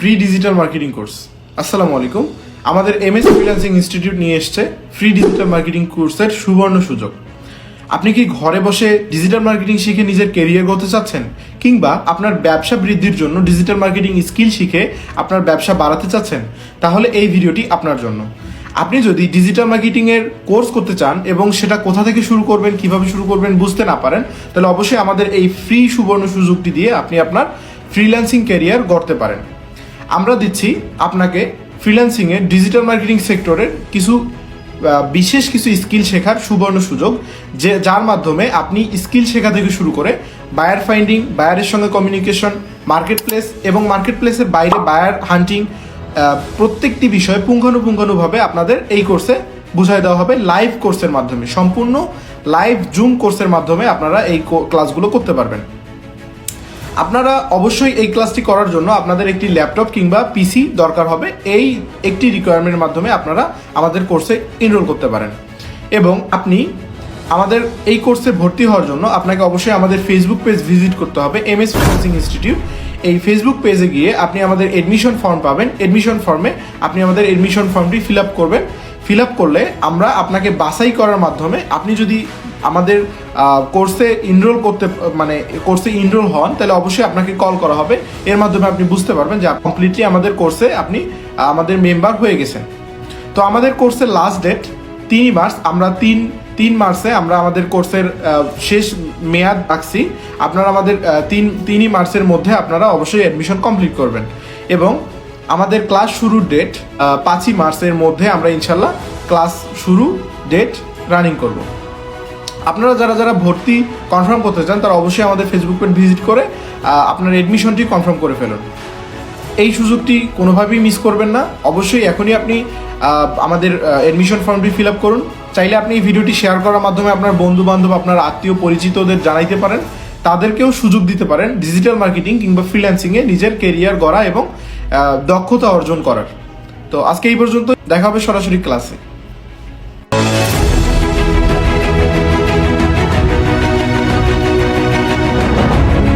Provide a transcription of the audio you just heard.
Free digital marketing course. আসসালামু আলাইকুম। আমাদের এমএস ফ্রিল্যান্সিং ইনস্টিটিউট নিয়ে এসছে ফ্রি ডিজিটাল মার্কেটিং কোর্সের সুবর্ণ সুযোগ। আপনি কি ঘরে বসে ডিজিটাল মার্কেটিং শিখে নিজের কেরিয়ার গড়তে চাচ্ছেন, কিংবা আপনার ব্যবসা বৃদ্ধির জন্য ডিজিটাল মার্কেটিং স্কিল শিখে আপনার ব্যবসা বাড়াতে চাচ্ছেন? তাহলে এই ভিডিওটি আপনার জন্য। আপনি যদি ডিজিটাল মার্কেটিংয়ের কোর্স করতে চান এবং সেটা কোথা থেকে শুরু করবেন, কিভাবে শুরু করবেন বুঝতে না পারেন, তাহলে অবশ্যই আমাদের এই ফ্রি সুবর্ণ সুযোগটি দিয়ে আপনি আপনার ফ্রিল্যান্সিং ক্যারিয়ার গড়তে পারেন। আমরা দিচ্ছি আপনাকে ফ্রিল্যান্সিংয়ে ডিজিটাল মার্কেটিং সেক্টরের বিশেষ কিছু স্কিল শেখার সুবর্ণ সুযোগ, যার মাধ্যমে আপনি স্কিল শেখা থেকে শুরু করে বায়ার ফাইন্ডিং, বায়ারের সঙ্গে কমিউনিকেশন, মার্কেট প্লেস এবং মার্কেট প্লেসের বাইরে বায়ার হান্টিং, প্রত্যেকটি বিষয়ে পুঙ্খানুপুঙ্খানুভাবে আপনাদের এই কোর্সে বুঝাই দেওয়া হবে লাইভ কোর্সের মাধ্যমে। সম্পূর্ণ লাইভ জুম কোর্সের মাধ্যমে আপনারা এই ক্লাসগুলো করতে পারবেন। আপনারা অবশ্যই এই ক্লাসটি করার জন্য আপনাদের একটি ল্যাপটপ কিংবা পিসি দরকার হবে। এই একটি রিকোয়ারমেন্টের মাধ্যমে আপনারা আমাদের কোর্সে এনরোল করতে পারেন। এবং আপনি আমাদের এই কোর্সে ভর্তি হওয়ার জন্য আপনাকে অবশ্যই আমাদের ফেসবুক পেজ ভিজিট করতে হবে, এমএস ফ্রিল্যান্সিং ইনস্টিটিউট। এই ফেসবুক পেজে গিয়ে আপনি আমাদের এডমিশন ফর্ম পাবেন। এডমিশন ফর্মে আপনি আমাদের এডমিশন ফর্মটি ফিল আপ করবেন। ফিল আপ করলে আমরা আপনাকে বাছাই করার মাধ্যমে, আপনি যদি আমাদের কোর্সে ইনরোল হন, তাহলে অবশ্যই আপনাকে কল করা হবে। এর মাধ্যমে আপনি বুঝতে পারবেন যে কমপ্লিটলি আমাদের কোর্সে আপনি আমাদের মেম্বার হয়ে গেছেন। তো আমাদের কোর্সের লাস্ট ডেট 3 মার্চ। আমরা 3 মার্চে আমরা আমাদের কোর্সের শেষ মেয়াদ রাখছি। আপনারা আমাদের 3 মার্চের মধ্যে আপনারা অবশ্যই অ্যাডমিশন কমপ্লিট করবেন। এবং আমাদের ক্লাস শুরুর ডেট 5 মার্চের মধ্যে আমরা ইনশাল্লাহ ক্লাস শুরু ডেট রানিং করব। আপনারা যারা ভর্তি কনফার্ম করতে চান তারা অবশ্যই আমাদের ফেসবুক পেজ ভিজিট করে আপনার এডমিশনটি কনফার্ম করে ফেলুন। এই সুযোগটি কোনোভাবেই মিস করবেন না। অবশ্যই এখনই আপনি আমাদের এডমিশন ফর্মটি ফিল আপ করুন। চাইলে আপনি এই ভিডিওটি শেয়ার করার মাধ্যমে আপনার বন্ধু বান্ধব, আপনার আত্মীয় পরিচিতদের জানাইতে পারেন। তাদেরকেও সুযোগ দিতে পারেন ডিজিটাল মার্কেটিং কিংবা ফ্রিল্যান্সিংয়ে নিজের কেরিয়ার গড়া এবং দক্ষতা অর্জন করার। তো আজকে এই পর্যন্ত, দেখা হবে সরাসরি ক্লাসে।